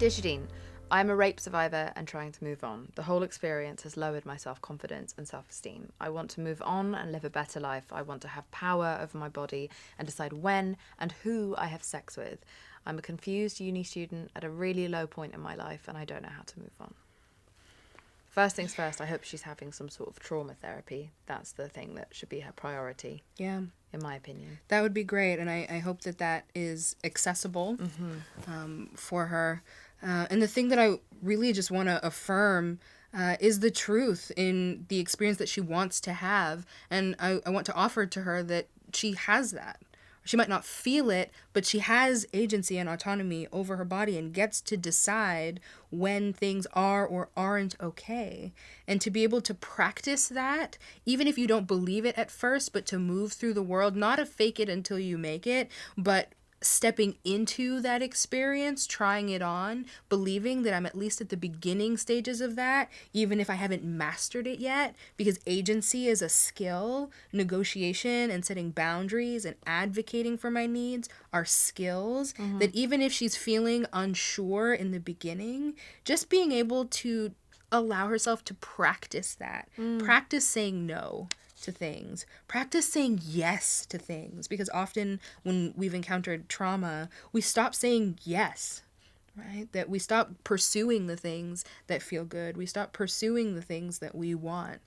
Dear Shadeen, I'm a rape survivor and trying to move on. The whole experience has lowered my self-confidence and self-esteem. I want to move on and live a better life. I want to have power over my body and decide when and who I have sex with. I'm a confused uni student at a really low point in my life and I don't know how to move on. First things first, I hope she's having some sort of trauma therapy. That's the thing that should be her priority. Yeah. In my opinion. That would be great, and I hope that is accessible for her. And the thing that I really just want to affirm is the truth in the experience that she wants to have. And I want to offer to her that she has that. She might not feel it, but she has agency and autonomy over her body and gets to decide when things are or aren't okay. And to be able to practice that, even if you don't believe it at first, but to move through the world, not to fake it until you make it, but stepping into that experience, trying it on, believing that I'm at least at the beginning stages of that, even if I haven't mastered it yet, because agency is a skill. Negotiation and setting boundaries and advocating for my needs are skills that even if she's feeling unsure in the beginning, just being able to allow herself to practice that. Practice saying no to things. Practice saying yes to things, because often when we've encountered trauma, we stop saying yes, right? That we stop pursuing the things that feel good. We stop pursuing the things that we want.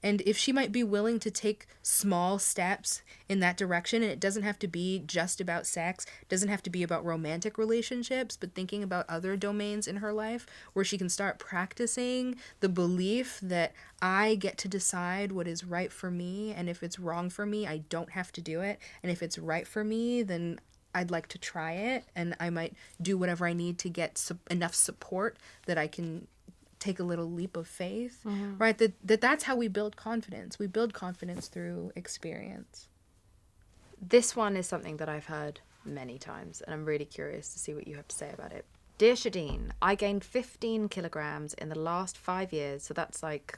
And if she might be willing to take small steps in that direction, and it doesn't have to be just about sex, it doesn't have to be about romantic relationships, but thinking about other domains in her life where she can start practicing the belief that I get to decide what is right for me, and if it's wrong for me, I don't have to do it. And if it's right for me, then I'd like to try it, and I might do whatever I need to get enough support that I can take a little leap of faith, right? That's how we build confidence. We build confidence through experience. This one is something that I've heard many times, and I'm really curious to see what you have to say about it. Dear Shadeen, I gained 15 kilograms in the last 5 years, so that's like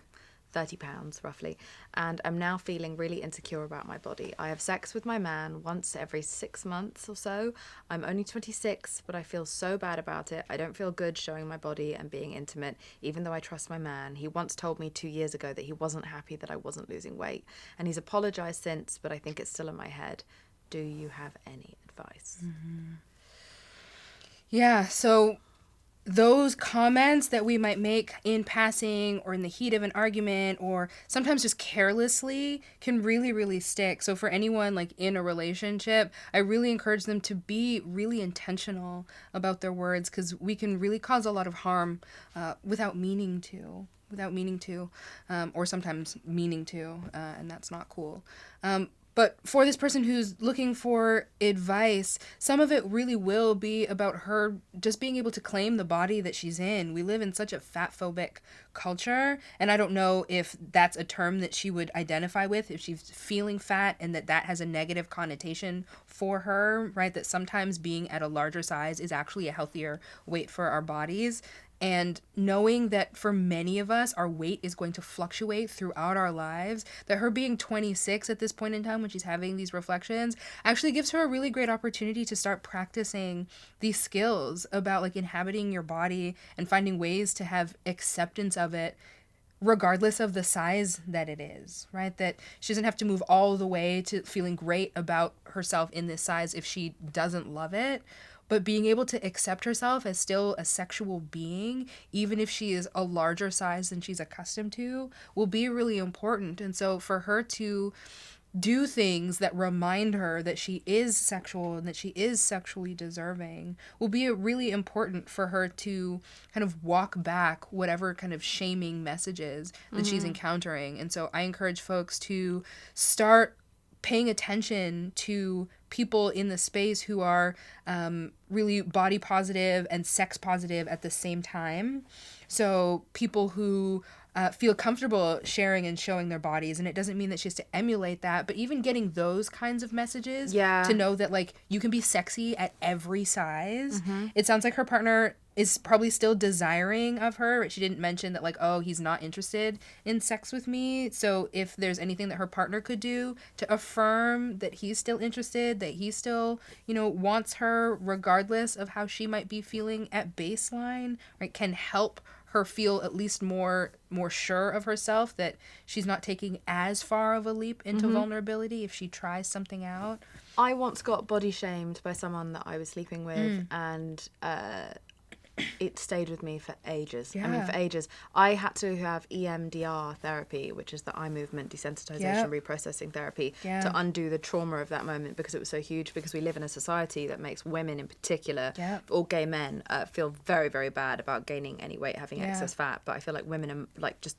30 pounds roughly, and I'm now feeling really insecure about my body. I have sex with my man once every 6 months or so. I'm only 26, but I feel so bad about it. I don't feel good showing my body and being intimate, even though I trust my man. He once told me 2 years ago that he wasn't happy that I wasn't losing weight, and he's apologized since, but I think it's still in my head. Do you have any advice? Yeah, so those comments that we might make in passing or in the heat of an argument or sometimes just carelessly can really, really stick. So for anyone like in a relationship, I really encourage them to be really intentional about their words, because we can really cause a lot of harm without meaning to, or sometimes meaning to, and that's not cool. But for this person who's looking for advice, some of it really will be about her just being able to claim the body that she's in. We live in such a fat-phobic culture, and I don't know if that's a term that she would identify with, if she's feeling fat and that has a negative connotation for her, right? That sometimes being at a larger size is actually a healthier weight for our bodies. And knowing that for many of us, our weight is going to fluctuate throughout our lives, that her being 26 at this point in time when she's having these reflections actually gives her a really great opportunity to start practicing these skills about like inhabiting your body and finding ways to have acceptance of it regardless of the size that it is, right? That she doesn't have to move all the way to feeling great about herself in this size if she doesn't love it. But being able to accept herself as still a sexual being, even if she is a larger size than she's accustomed to, will be really important. And so for her to do things that remind her that she is sexual and that she is sexually deserving will be really important for her to kind of walk back whatever kind of shaming messages that she's encountering. And so I encourage folks to start paying attention to people in the space who are really body positive and sex positive at the same time. So people who feel comfortable sharing and showing their bodies, and it doesn't mean that she has to emulate that, but even getting those kinds of messages to know that like you can be sexy at every size. It sounds like her partner is probably still desiring of her. Right? She didn't mention that, like, oh, he's not interested in sex with me. So if there's anything that her partner could do to affirm that he's still interested, that he still, wants her regardless of how she might be feeling at baseline, right, can help her feel at least more sure of herself, that she's not taking as far of a leap into vulnerability if she tries something out. I once got body shamed by someone that I was sleeping with, and it stayed with me for ages. Yeah. I mean, for ages. I had to have EMDR therapy, which is the eye movement desensitization reprocessing therapy, to undo the trauma of that moment, because it was so huge, because we live in a society that makes women in particular, or gay men, feel very, very bad about gaining any weight, having excess fat. But I feel like women are like just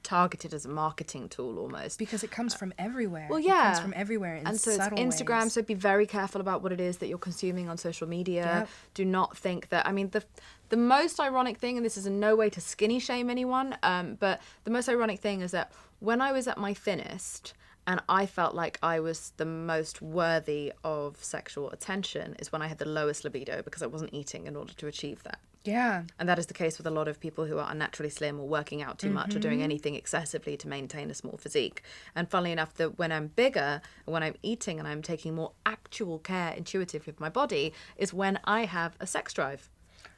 targeted as a marketing tool almost, because it comes from everywhere. Well, yeah, it comes from everywhere in and so it's subtle Instagram ways. So be very careful about what it is that you're consuming on social media. Do not think that, I mean, the most ironic thing, and this is in no way to skinny shame anyone, but the most ironic thing is that when I was at my thinnest and I felt like I was the most worthy of sexual attention, is when I had the lowest libido, because I wasn't eating in order to achieve that. Yeah. And that is the case with a lot of people who are unnaturally slim, or working out too much, or doing anything excessively to maintain a small physique. And funnily enough, that when I'm bigger, when I'm eating and I'm taking more actual care intuitively with my body, is when I have a sex drive.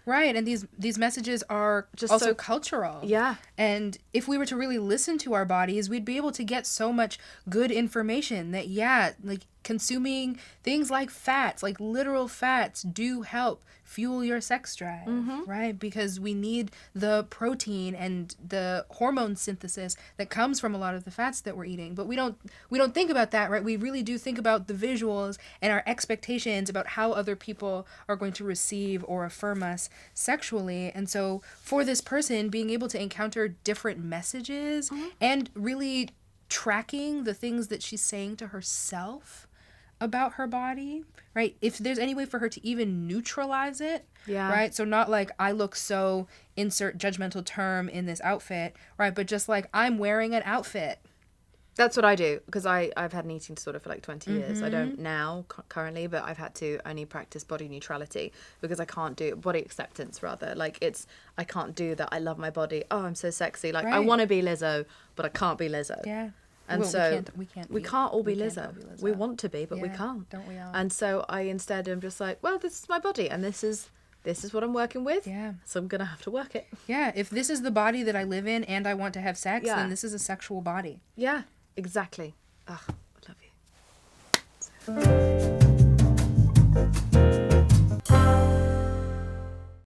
Right, and these messages are just also cultural. Yeah. And if we were to really listen to our bodies, we'd be able to get so much good information that, like consuming things like fats, like literal fats, do help fuel your sex drive, right? Because we need the protein and the hormone synthesis that comes from a lot of the fats that we're eating. But we don't think about that, right? We really do think about the visuals and our expectations about how other people are going to receive or affirm us sexually. And so for this person, being able to encounter different messages and really tracking the things that she's saying to herself about her body, right? If there's any way for her to even neutralize it, right? So not like, I look so, insert judgmental term in this outfit, right? But just like, I'm wearing an outfit. That's what I do, because I've had an eating disorder for like 20 years. I don't now currently, but I've had to only practice body neutrality, because I can't do body acceptance, rather. Like, I can't do that. I love my body. Oh, I'm so sexy. Like, I want to be Lizzo, but I can't be Lizzo. Yeah. And so we can't all be Lizzo. We want to be, but we can't. Don't we all? And so I instead am just like, well, this is my body, and this is what I'm working with. Yeah. So I'm gonna have to work it. Yeah. If this is the body that I live in and I want to have sex, then this is a sexual body. Yeah. Exactly. Ugh, I love you.